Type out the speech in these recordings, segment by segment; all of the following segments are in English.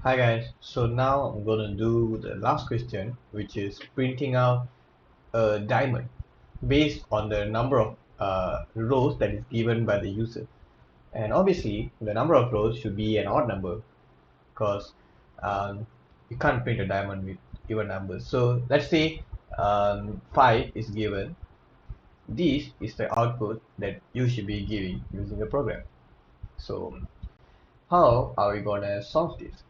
Hi guys, so now I'm gonna do the last question, which is printing out a diamond based on the number of rows that is given by the user. And obviously, the number of rows should be an odd number because you can't print a diamond with even numbers. So let's say 5 is given. This is the output that you should be giving using the program. So how are we gonna solve this?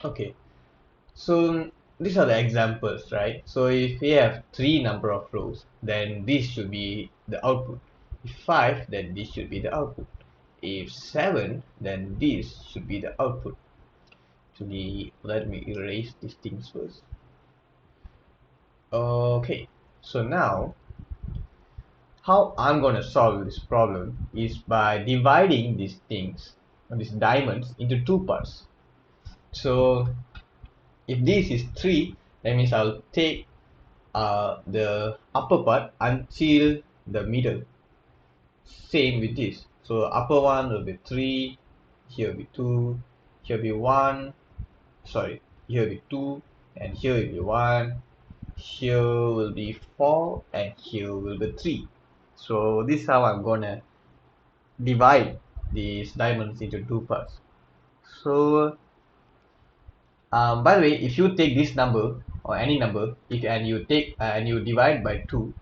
Okay, so these are the examples, right? So if we have three number of rows, then this should be the output. If 5, then this should be the output. If 7, then this should be the output. Let me erase these things first. Okay, so now how I'm gonna solve this problem is by dividing these things, these diamonds, into two parts. So if this is 3, that means I'll take the upper part until the middle. Same with this. So upper one will be 3, here will be 2, here will be 1, sorry, here will be 2, and here will be 1, here will be 4, and here will be 3. So this is how I'm gonna divide these diamonds into two parts. So by the way, if you take this number or any number, and you take and you divide by 2,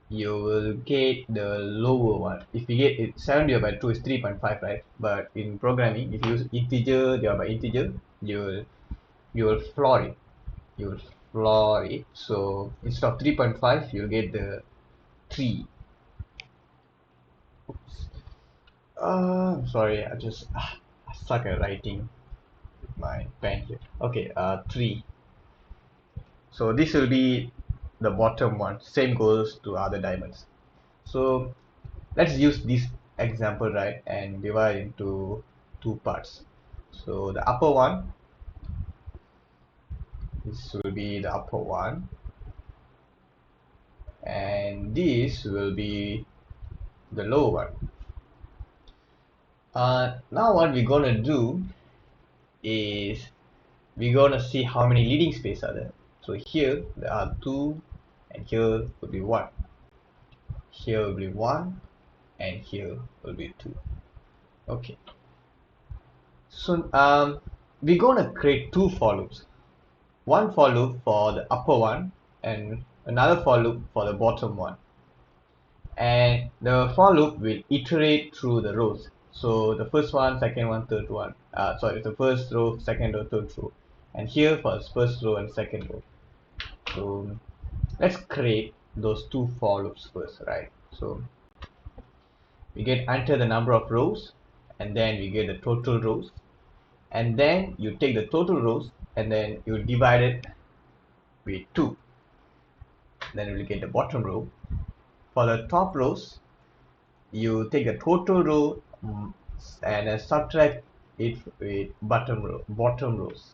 you will get the lower one. If you get it 7 divided by 2 is 3.5, right? But in programming, if you use integer divided by integer, you will floor it. You will floor it. So instead of 3.5, you'll get the 3. Oops. I'm sorry, I suck at writing with my pen here. Okay, 3. So this will be the bottom one. Same goes to other diamonds. So let's use this example, right, and divide into two parts. So the upper one, this will be the upper one, and this will be the lower one. Now what we're gonna do is we're gonna see how many leading space are there. So here there are 2, and here will be 1, here will be 1, and here will be 2. Okay, so we're gonna create two for loops. One for loop for the upper one and another for loop for the bottom one. And the for loop will iterate through the rows. So the first one, second one, third one. Sorry, the first row, second row, third row. And here for the first row and second row. So let's create those two for loops first, right? So we get enter the number of rows, and then we get the total rows, and then you take the total rows and then you divide it with 2. Then we will get the bottom row. For the top rows, you take the total row and subtract it with bottom rows.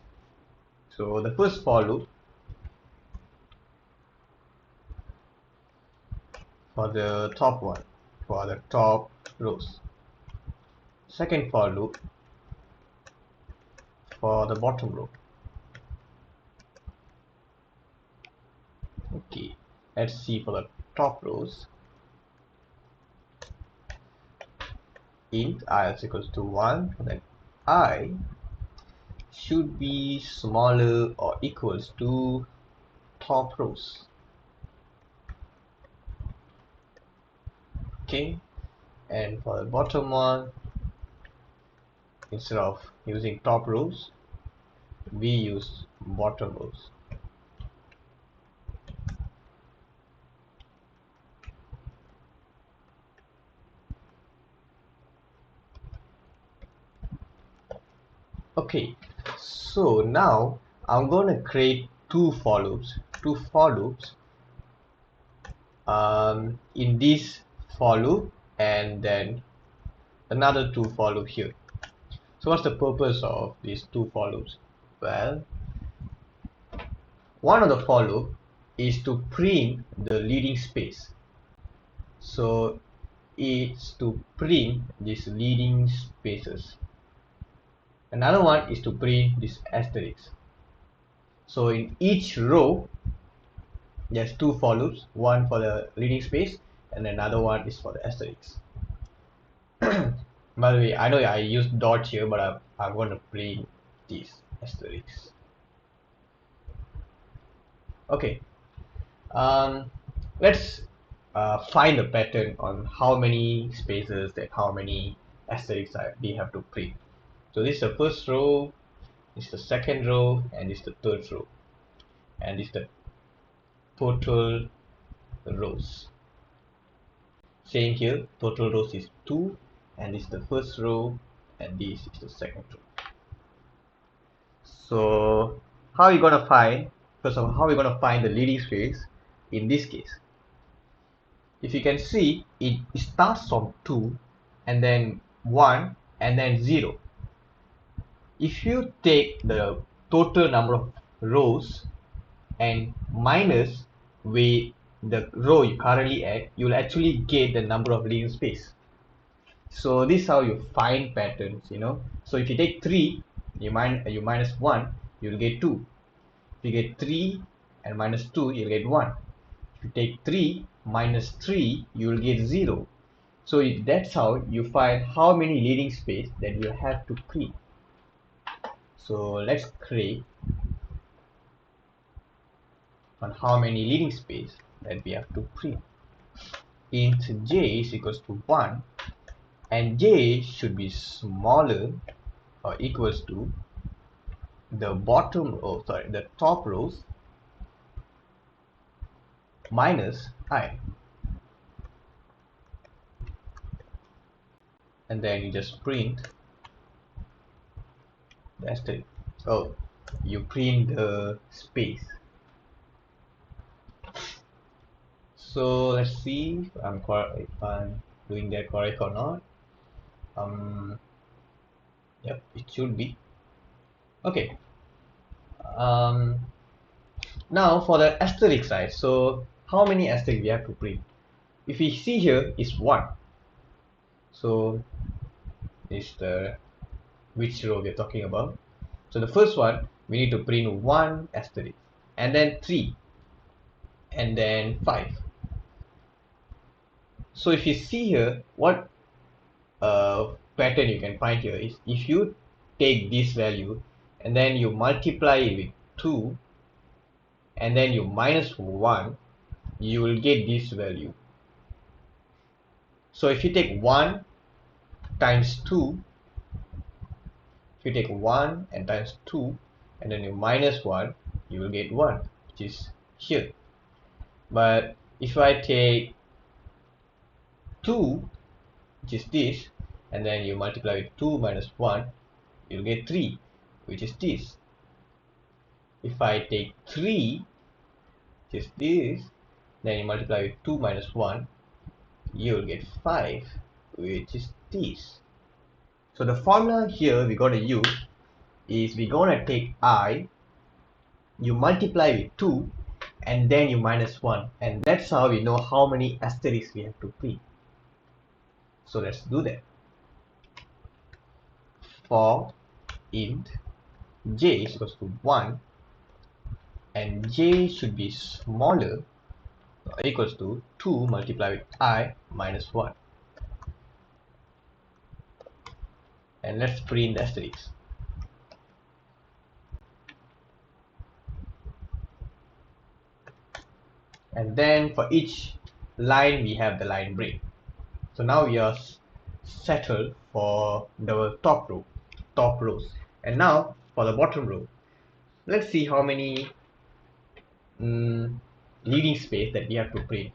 So the first for loop for the top one, for the top rows. Second for loop for the bottom row. Okay, let's see for the top rows. Int I is equals to 1, then I should be smaller or equals to top rows. Okay, and for the bottom one, instead of using top rows, we use bottom rows. Okay, so now I'm going to create two for loops in this for loop, and then another two for loop here. So what's the purpose of these two for loops? Well, one of the for loop is to print the leading space. So it's to print these leading spaces. Another one is to print this asterisk. So in each row there's two for loops, one for the leading space and another one is for the asterisk. By the way, I know I used dot here, but I'm going to print this asterisk. Okay, let's find a pattern on how many spaces and how many asterisks we have to print. So this is the first row, this is the second row, and this is the third row, and this is the total rows. Same here, total rows is 2, and this is the first row, and this is the second row. So how are you gonna find? First of all, how are we gonna find the leading space in this case? If you can see, it starts from 2 and then 1 and then 0. If you take the total number of rows and minus with the row you currently at, you will actually get the number of leading space. So this is how you find patterns, you know. So if you take 3, you minus 1, you'll get 2. If you get 3 and minus 2, you'll get 1. If you take 3 minus 3, you will get 0. So that's how you find how many leading space that you have to print. So let's create on how many leading space that we have to print. Int j is equals to 1 and j should be smaller or equals to the the top rows minus I. And then you just print the asterisk. Oh, you print the space. So let's see if I'm doing that correct or not. Yep, it should be. Okay. Now for the asterisk side, so how many asterisks we have to print? If we see here is 1. So this is the which row we're talking about. So the first one we need to print 1 asterisk and then 3 and then 5. So if you see here, what pattern you can find here is if you take this value and then you multiply it with 2 and then you minus 1, you will get this value. So if you take 1 times 2, if you take 1 and times 2 and then you minus 1, you will get 1, which is here. But if I take 2, which is this, and then you multiply with 2 minus 1, you'll get 3, which is this. If I take 3, which is this, then you multiply with 2 minus 1, you'll get 5, which is this. So the formula here we're going to use is we're going to take I, you multiply with 2, and then you minus 1, and that's how we know how many asterisks we have to print. So let's do that. For int j is equals to 1 and j should be smaller or equals to 2 multiplied with I minus 1. And let's print the asterisk. And then for each line we have the line break. So now we are settled for the top rows. And now for the bottom row, let's see how many leading space that we have to print.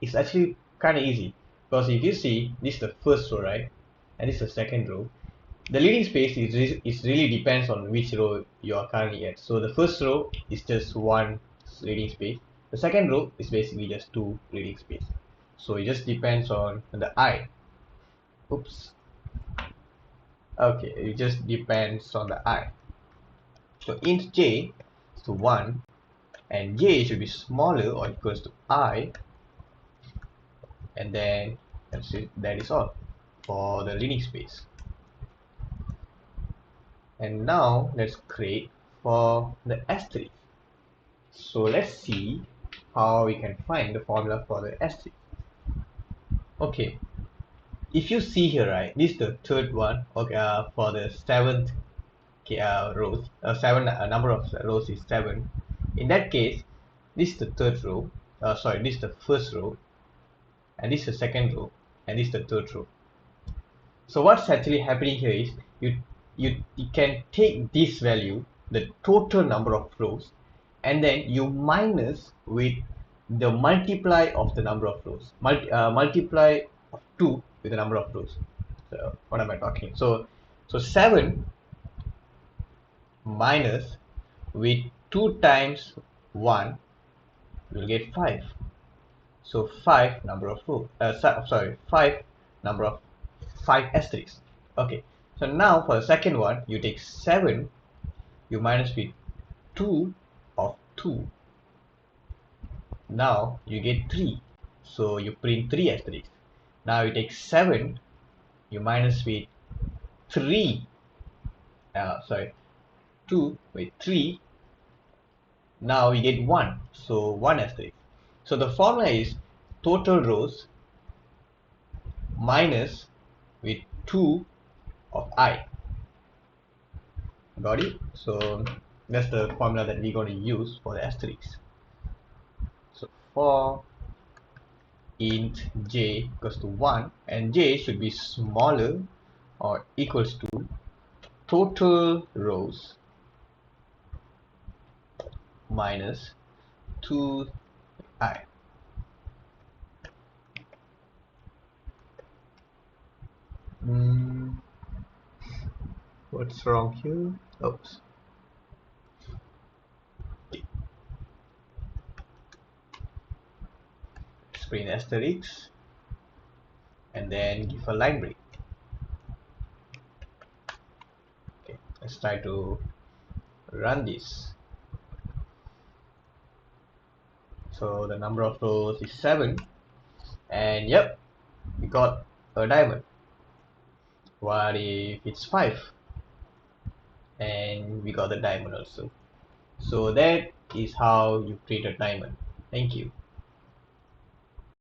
It's actually kind of easy because if you see this is the first row, right, and this is the second row, the leading space is really depends on which row you are currently at. So the first row is just 1 leading space, the second row is basically just 2 leading space. So it just depends on the I. Oops. Okay, it just depends on the I. So int j is to 1 and j should be smaller or equals to I, and then that's it. That is all for the leading space. And now let's create for the asterisk. So let's see how we can find the formula for the asterisk. Okay, if you see here, right, this is the third one. Okay, for the seventh rows, number of rows is 7. In that case, this is the third row. Sorry, this is the first row, and this is the second row, and this is the third row. So what's actually happening here is you can take this value, the total number of rows, and then you minus with the multiply of the number of rows. Multiply of 2 with the number of rows. So what am I talking? So 7 minus with 2 times 1 will get 5. So 5 number of rows. Sorry, 5 number of 5 asterisks. Okay, so now for the second one, you take 7, you minus with 2 of 2. Now you get 3. So you print 3 asterisks. Now you take 7, you minus with 3. 2 with 3. Now you get 1. So 1 asterisk. So the formula is total rows minus with 2 of I. Got it? So that's the formula that we're going to use for the asterisks. So for int j equals to 1, and j should be smaller or equals to total rows minus 2i. What's wrong here? Oops. Print asterisks and then give a line break. Okay, let's try to run this. So the number of rows is 7, and yep, we got a diamond. What if it's 5? And we got the diamond also. So that is how you create a diamond. Thank you.